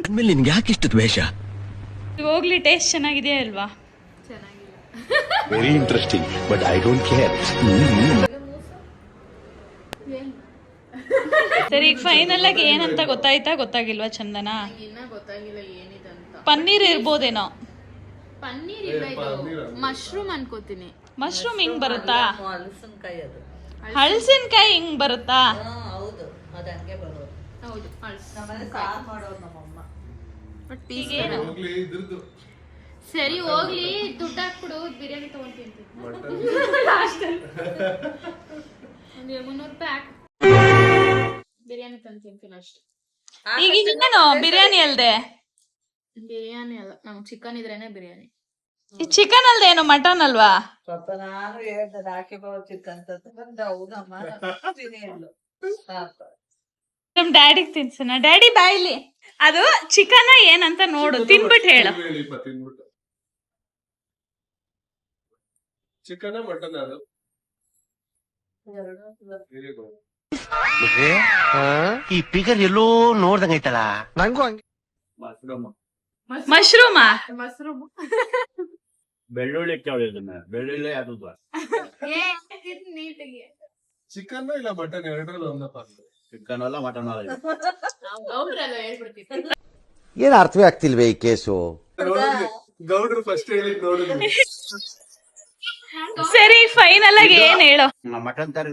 ಆಮೇಲೆ ನಿನ್ಗೆ ಯಾಕೆ ಇಷ್ಟು ದ್ವೇಷ? ಹೋಗ್ಲಿ, ಟೇಸ್ಟ್ ಚೆನ್ನಾಗಿದೆಯಾ ಅಲ್ವಾ? Very interesting but I don't care. ಸರಿ, ಈಗ ಫೈನಲ್ ಆಗಿ ಏನಂತ ಗೊತ್ತಾಯ್ತಾ ಗೊತ್ತಾಗಿಲ್ವಾ ಚಂದನ? ಗೊತ್ತಾಗಿಲ್ಲ ಏನಿದಂತ. ಪನ್ನೀರ್ ಇರ್ಬೋದೇನೋ. ಪನ್ನೀರ್ ಇಲ್ಲ, ಇದು ಮಶ್ರೂಮ್ ಅನ್ಕೋತೀನಿ. ಮಶ್ರೂಮ್ ಹಿಂಗ್ ಬರುತ್ತಾ? ಹಲಸಿನಕಾಯಿ ಅದು. ಹಳಸಿನಕಾಯಿ ಹಿಂಗ್ ಬರುತ್ತಾ? ಹೌದು, ಅದು ಹಂಗೆ ಬರೋದು. ಹೌದು, ನಮ್ಮನೆ ಸಾರು ಮಾಡೋದು ನಮ್ಮಮ್ಮ. ಬಟ್ ಪೀಸ್ ಸರಿ ಹೋಗ್ಲಿ, ದುಡ್ಡು ಹಾಕ್ಬಿಡು, ಬಿರಿಯಾನಿ ತಗೊಂತೀನಿ. ಒಂದು 300 ರೂಪಾಯಿ ಹಾಕ್, ಬಿರಿಯಾನಿ ತಂತೀನಿ ಅಷ್ಟೇ. ಈಗ ಇನ್ನೇನು ಬಿರಿಯಾನಿ ಅಲ್ದೆ? ಬಿರಿಯಾನಿ ಅಲ್ಲ, ನಮ್ಗೆ ಚಿಕನ್ ಇದ್ರೇನೆ ಬಿರಿಯಾನಿ. ಈ ಚಿಕನ್ ಅಲ್ದೆ ಏನು ಮಟನ್ ಅಲ್ವಾ? ಪಾಪ ನಾನು ಹೇಳ್ದೆ ರಾಖಿ ಚಿಕ್ಕಂತ ಬಂದ. ಹೌದಮ್ಮ ತಿನ್ನಿ ಅಂದ್ಲು. ಪಾಪ ನಮ್ ಡ್ಯಾಡಿಗ್ ತಿನ್ಸನ. ಡ್ಯಾಡಿ ಬಾಯ್ಲಿ, ಅದು ಚಿಕನ್ ಏನಂತ ನೋಡು, ತಿನ್ಬಿಟ್ಟು ಹೇಳು. ಚಿಕನ್ ಮಟನ್ ಅದು ಈ ಫಿಗರ್ ಎಲ್ಲೋ ನೋಡ್ದಂಗೈತಲ್ಲ. ನಂಗೂ ಹಂಗೆ. ಮಶ್ರೂಮಾ? ಮಶ್ರೂಮ್ ಬೆಳ್ಳುಳ್ಳಿ ಬೆಳ್ಳುಳ್ಳಿ ಅದು ನೀಟಿಗೆ. ಚಿಕನ್ ಇಲ್ಲ ಮಟನ್ ಎರಡರಲ್ಲಿ ಒಂದಪ್ಪ. ಚಿಕನ್ ಅಲ್ಲ ಮಟನ್ ಅಲ್ಲ. ಗೌಡ್ರಲ್ಲ ಹೇಳ್ಬಿಡ್ತೀನಿ. ಏನ್ ಅರ್ಥವೇ ಆಗ್ತಿಲ್ವೇ ಈ ಕೇಸು? ಗೌಡ್ರು ಫಸ್ಟ್ ಹೇಳಿ ನೋಡಿದ್ವಿ. ಸರಿ, ಫೈನಲ್ ಆಗಿ ಏನ್ ಹೇಳು? ಮಟನ್ ತರ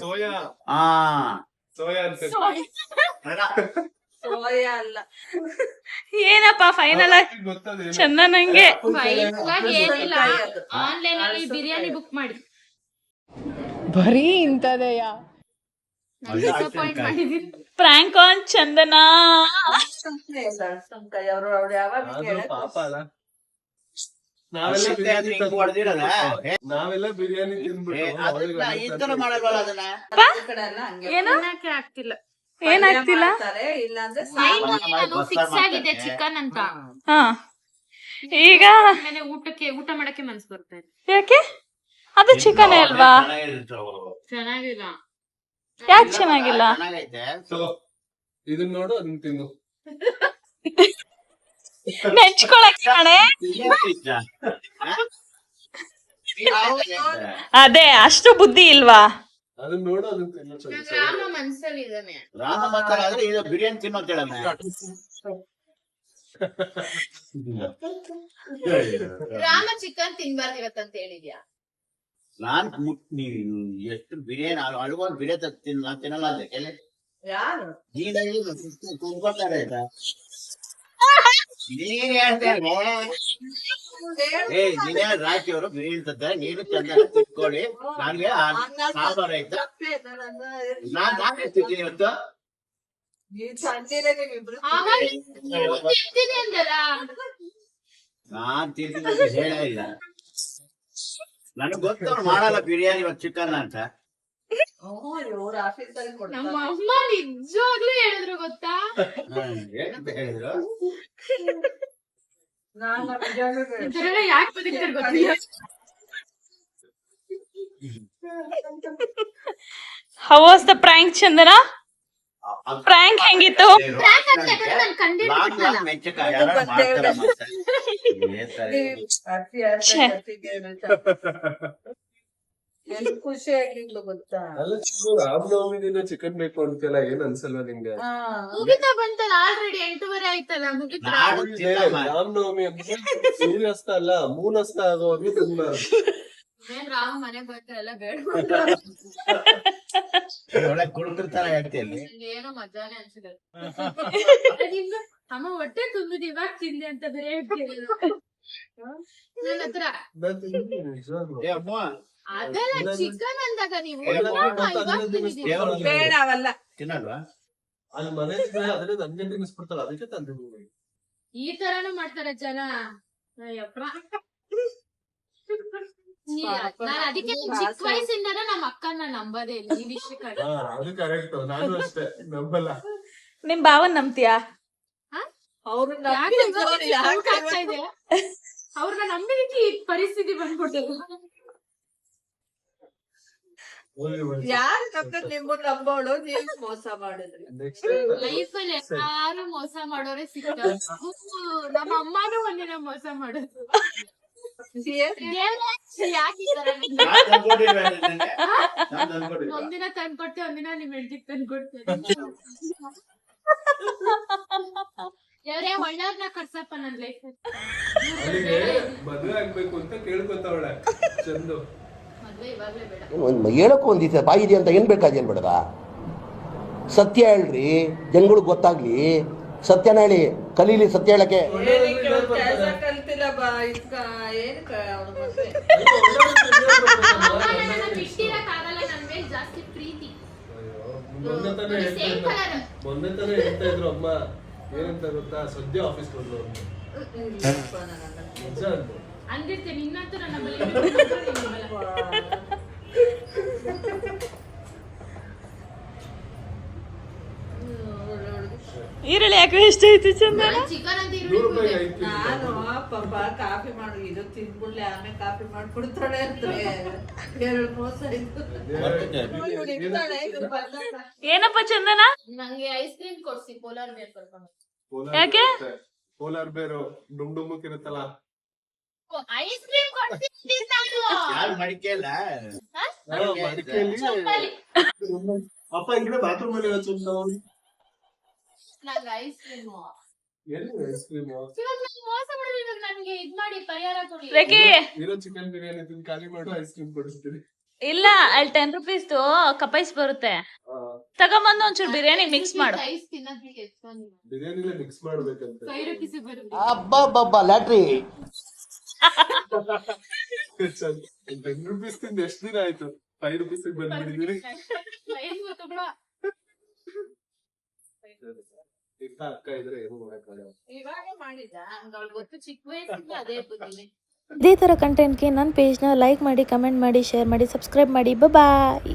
ಸೋಯಾ ಸೋಯಾ ಅಂತ ಸೋಯಾ ಅಲ್ಲ. ಏನಪ್ಪ ಫೈನಲ್ ಆಗಿ? ಗೊತ್ತದ ಚಂದ ನಂಗೆ. ಏನಿಲ್ಲ, ಆನ್ಲೈನ್ ಅಲ್ಲಿ ಬಿರಿಯಾನಿ ಬುಕ್ ಮಾಡಿ. ಬರೀ ಇಂತದೆಯಾ? ಡಿಸಪಾಯಿಂಟ್ ಮಾಡಿದೀನಿ. ಪ್ರಾಂಕ್ ಆನ್ ಚಂದನ. ಹಲಸಿನಕಾಯಿ ಅವ್ರು ಯಾವಾಗ ಪಾಪ ಅಲ್ಲ. ನಾವೆಲ್ಲ ಬಿರಿಯಾನಿ ತಿಂದ್ಬಿಟ್ಟು ಮಾಡಲ್ವಲ್ಲ ಅದನ್ನ. ಕಡೆ ಎಲ್ಲ ಹಂಗೆ ಏನು ತಿನ್ನಕ್ಕೆ ಆಗ್ತಿಲ್ಲ. ಏನಾಗ್ತಿಲ್ಲ? ಮಾಡ್ತಾರೆ, ಇಲ್ಲಾಂದ್ರೆ ನಾನು ಫಿಕ್ಸ್ ಆಗಿದೆ ಚಿಕನ್ ಅಂತ. ಹಾ, ಈಗ ಆಮೇಲೆ ಊಟ ಮಾಡಕ್ಕೆ ಮನ್ಸು ಬರ್ತಾ ಇದೆ. ಯಾಕೆ? ಅದು ಚಿಕನ್ ಅಲ್ವಾ? ಚೆನ್ನಾಗಿಲ್ಲ. ಯಾಕೆ ಚೆನ್ನಾಗಿಲ್ಲ? ಇದನ್ನ ನೋಡು, ಅದನ್ನ ತಿನ್ನು. ನೆಂಚ್ಕೊಳಕ್ಕೆ ಕಣೆ. ಅದೇ, ಅಷ್ಟು ಬುದ್ಧಿ ಇಲ್ವಾ? ಅದನ್ನ ನೋಡು, ಅದನ್ನ ತಿನ್ನು. ರಾಮ ಮನ್ಸಲ್ಲಿ ಇದಾನೆ. ರಾಮ ಮಸಾಲ ಆದ್ರೆ ಇದು ಬಿರಿಯಾನಿ ತಿನ್ನೋ ಕೇಳಮ್ಮ. ರಾಮ ಚಿಕನ್ ತಿನ್ಬಾರ್ದು ಇವತ್ತಂತ ಹೇಳಿದ್ಯಾ? ನಾನ್ ನೀನು ಎಷ್ಟು ಬಿರಿಯಾನಿ ಅಳ್ಗೊಂಡ್ ಬಿರಿಯಾನಿ ನಾನ್ ತಿನ್ನಲ್ಲ ಅಂತ ಕೆಲ ಯಾರು ಕುಂದ್ಕೊತಾರೆ ಆಯ್ತಾ? ನೀನ್ ಹೇಳ್ತೇನೆ. ನೀನೇ ರಾಕಿ ಅವರು ಬಿರಿಯಾನಿ ತಂದ್ರೆ ನೀನು ಚಂದ ತಿಳ್ಕೊಳ್ಳಿ. ನನ್ಗೆ ಸಾಂಬಾರ್ ಆಯ್ತಾ? ನಾನ್ ತಿಂತೀನಿ ಇವತ್ತು. ತಿಂತೀನಿ ಅಂದಲ್ಲ. ನಾನ್ ತಿಂತೀನಿ ಹೇಳ ಇಲ್ಲ. ನನಗ್ ಗೊತ್ತವ್ರು ಮಾಡಲ್ಲ ಬಿರಿಯಾನಿ ಇವತ್ತು ಚಿಕನ್ ಅಂತ. ಇವ್ರು ಆಫೀಸಲ್ಲಿ ನಮ್ಮ ಅಮ್ಮ ನಿಜವಾಗ್ಲೂ ಹೇಳಿದ್ರು ಗೊತ್ತಾ? ಏನಂತ ಹೇಳಿದ್ರು? ನಾನು ಇದರೆಲ್ಲ ಯಾಕೆ ಬದುಕ್ತಾರೆ ಗೊತ್ತಿಲ್ಲ. How was the prank, Chandana? Prank ಹೆಂಗಿತ್ತು? ನಾನು ಕಂಡಿಡ್ಬಿಟ್ನಲ್ಲ. ಖುಷಿ ಆಗ್ಲಿಲ್ಲ ಗೊತ್ತಾ? ಅಲ್ಲ, ರಾಮನವಮಿ ದಿನ ಚಿಕನ್ ಬೇಕು ಅಂತೆಲ್ಲ ಏನ್ ಅನ್ಸಲ್ವಾ ನಿಂಗೆ? ಮುಗಿತಾ ಬಂತಲ್ಲ, ಆಲ್ರೆಡಿ 8:30 ಆಯ್ತಲ್ಲ, ಮುಗಿತಾ. ರಾಮನವಮಿ ಅಂದ್ರೆ ಸೂರ್ಯಾಸ್ತ ಅಲ್ಲ, ಮೂನಸ್ತ ಆಗೋವಾಗ ತಿನ್ಬಾರ್ದು. ಏನ್ ರಾಮ ಮನೆಗ್ ಬರ್ತಾರಲ್ಲ, ಬೇಡ. ಕುಡುಕಿರ್ತಾರ ಹೇಳ್ತೀನಿ. ಏನೋ ಮಜಾನೆ ಅನ್ಸಿದೆ. ಅಮ್ಮ ಹೊಟ್ಟೆ ತುಂಬಿದ ಇವಾಗ ತಿಂದೆ ಅಂತ ಬೇರೆ ಹೇಳ್ತೀವಿ ನನ್ನ ಹತ್ರ. ಅದೆಲ್ಲ ಚಿಕನ್ ಅಂದಾಗ ನೀವು ಬೇಡ ಅವಲ್ಲ ತಿನ್ನಲ್ವಾ? ಅಲ್ಲಿ ಮನೆ ಅದ್ರಲ್ಲಿ ನನ್ಗೆ ತಿನ್ನಿಸ್ಬಿಡ್ತಾರ, ಅದಕ್ಕೆ ತಂದಿದ್ದೀನಿ. ಈ ತರಾನು ಮಾಡ್ತಾರೆ ಜನ. ನಾನು ಅದಕ್ಕೆ ಚಿಕ್ಕ ವಯಸ್ಸಿಂದ ನಮ್ಮ ಅಕ್ಕನ ನಂಬದೇ ಇಲ್ಲ ಈ ವಿಷಯಕ್ಕೆ. ಅದು ಕರೆಕ್ಟ್, ನಾನು ಅಷ್ಟೇ ನಂಬಲ್ಲ. ನಿಮ್ ಭಾವನ್ ನಂಬ್ತೀಯಾ? ಅವ್ರನ್ನ ಅವ್ರನ್ನ ನಂಬಿದಕ್ಕೆ ಈ ಪರಿಸ್ಥಿತಿ ಬಂದ್ಬಿಟ್ಟಿಲ್ಲ. ಯಾರು ನಿಮ್ಮನ್ನ ನಂಬೋಳು ನೀವು ಮೋಸ ಮಾಡಿದ್ರಿ. ನೆಕ್ಸ್ಟ್ ಲೈಫಲ್ಲಿ ಯಾರು ಮೋಸ ಮಾಡೋರೆ ಸಿಗ್ತಾರೆ. ನಮ್ಮ ಅಮ್ಮನೂ ಒಂದಿನ ಮೋಸ ಮಾಡೋದು. ಯಾಕೆ ಈ ತರ ನಿಮ್ಗೆ? ನಾನ್ ತಂದ್ಕೊಟ್ಟಿಲ್ವಾ ನಿನ್ಗೆ? ನಾನ್ ತಂದ್ಕೊಟ್ಟಿಲ್ವಾ? ಒಂದಿನ ತಂದ್ಕೊಡ್ತೆ, ಒಂದಿನ ನಿಮ್ ಹೆಂಡತಿಗೆ ತಂದ್ಕೊಡ್ತೇನೆ. ಯಾರೇ ಒಳ್ಳೇರ್ನ ಕರ್ಸಪ್ಪ ನನ್ ಲೈಫ್. ಅಲ್ಲಿಗೆ ಮದ್ವೆ ಆಗ್ಬೇಕು ಅಂತ ಕೇಳ್ಕೊತಾವಳೆ ಚಂದು. ಮದ್ವೆ ಇವಾಗ್ಲೇ ಬೇಡ. ಹೇಳಕ್ಕೂ ಒಂದಿದೆ ಬಾಯಿ ಇದೆ ಅಂತ ಏನ್ ಬೇಕಾದೇನ್ ಬೇಡದ ಸತ್ಯ ಹೇಳ್ರಿ ಜನಗಳಿಗೆ ಗೊತ್ತಾಗ್ಲಿ ಸತ್ಯನ ಹೇಳಿ ಕಲೀಲಿ ಸತ್ಯ ಹೇಳಕ್ಕೆ ಏನಕ್ಕೆ ಅವ್ನ್ ಕೆಲ್ಸ ಕಲ್ತಿಲ್ಲ ಏನಕ್ಕೆ ಅವ್ನ ಮದ್ವೆ? ನನ್ನ ಬಿಟ್ಟಿರಕ್ಕಾಗಲ್ಲ, ನನ್ ಮೇಲೆ ಜಾಸ್ತಿ ಪ್ರೀತಿ. ಮೊನ್ನೆ ತಾನೇ Same colour. ಹೇಳ್ತಾ ಇದ್ರು ಅಮ್ಮ ಏನಂತ ಗೊತ್ತಾ, ಸದ್ಯ ಆಫೀಸ್ ಬಂದ್ರು ಅಂತ. ಇಲ್ಲಪ್ಪ ನನಗೆ. ನಿಜ ಅಂತ ಅಂದಿರ್ತೇನೆ. ಇನ್ನಂತೂ ನನ್ನ ಬಳಿ ಈರುಳ್ಳಿ ಯಾಕೆ ವೇಸ್ಟ್ ಆಯ್ತು ಚಂದನ? ಚಿಕನ್ ಅಂತ 100 ರೂಪಾಯಿಗೆ 5 ಕೆಜಿ ನಾನು ಪಾಪ ಕಾಫಿ ಮಾಡು ಇದು ತಿನ್ಬಿಡ್ಲೆ ಆಮೇಲೆ ಕಾಫಿ ಮಾಡ್ಕೊಡ್ತಾಳೆ ಅಂದ್ರೆ 2 ಮೋಸ ಇತ್ತು. ಇವ್ಳು ಇರ್ತಾಳೆ, ಇವ್ಳು ಬಂದಾಗ. ಏನಪ್ಪ ಚಂದನ? ನಂಗೆ ಐಸ್ ಕ್ರೀಮ್ ಕೊಡ್ಸಿ, ಪೋಲಾರ್ ಬೇರ್ ಕರ್ಕೊಂಡು. ಯಾಕೆ? ಪೋಲಾರ್ ಬೇರು ಡುಮ್ಡುಮ್ಮಕ್ ಇರುತ್ತಲ್ಲ. ಐಸ್ ಕ್ರೀಮ್ ಕೊಡ್ತೀನಿ ನಾನು. ಯಾರು ಮಡಿಕೆಲ್ಲ ಮಡಿಕೆಯಲ್ಲಿ ಅಪ್ಪ ಈ ಕಡೆ ಬಾತ್ರೂಮ್ ಅಲ್ಲಿ ನಂಗೆ ಐಸ್ ಕ್ರೀಮ್. ಎಲ್ಲಿ ಐಸ್ ಕ್ರೀಮ್ ಇವಾಗ ನಂಗೆ ಮೋಸ ಮಾಡಿದ್ರೆ ಇವಾಗ ನನ್ಗೆ ಇದ್ ಮಾಡಿ ಪರಿಹಾರ ಕೊಡಿ. ರೇಖಿ ಇರೋ ಚಿಕನ್ ಬಿರಿಯಾನಿ ತಿಂದು ಖಾಲಿ ಮಾಡು, ಐಸ್ ಕ್ರೀಮ್ ಕೊಡಿಸ್ತೀನಿ. ಇಲ್ಲ, ಅಲ್ಲಿ 10 ರೂಪೀಸ್ದು ಕಪೈಸ್ ಬರುತ್ತೆ, ತಗೊಂಬಂದು ಒಂಚೂರು ಬಿರಿಯಾನಿ ಮಿಕ್ಸ್ ಮಾಡು. ಐಸ್ ತಿನ್ನೋದಕ್ಕೆ ಎಷ್ಟೊಂದು ಬಿರಿಯಾನಿನ ಮಿಕ್ಸ್ ಮಾಡ್ಬೇಕಂತ. 5 ರೂಪೀಸ್ ಬರುತ್ತೆ. ಅಬ್ಬಬ್ಬಬ್ಬ ಲ್ಯಾಟ್ರಿ 10 ರೂಪೀಸ್ ತಿಂದು ಎಷ್ಟು ದಿನ ಆಯ್ತು, 5 ರೂಪೀಸ್ ಬಂದ್ಬಿಟ್ಟಿದೀನಿ. ಇಂಥ ಅಕ್ಕ ಇದ್ರೆ ಏನು ಮಾಡಕ್ಕಾಗಲ್ಲ. ಇವಾಗ ಮಾಡಿದ್ದ ಅವ್ಳಿಗೆ ಗೊತ್ತು, ಚಿಕ್ಕ ವಯಸ್ಸಿಂದ ಅದೇ ಬುದ್ಧಿನೇ. ಇದೇ ಥರ ಕಂಟೆಂಟ್ಗೆ ನನ್ನ ಪೇಜ್ನ ಲೈಕ್ ಮಾಡಿ, ಕಮೆಂಟ್ ಮಾಡಿ, ಶೇರ್ ಮಾಡಿ, ಸಬ್ಸ್ಕ್ರೈಬ್ ಮಾಡಿ. ಬಾಯ್.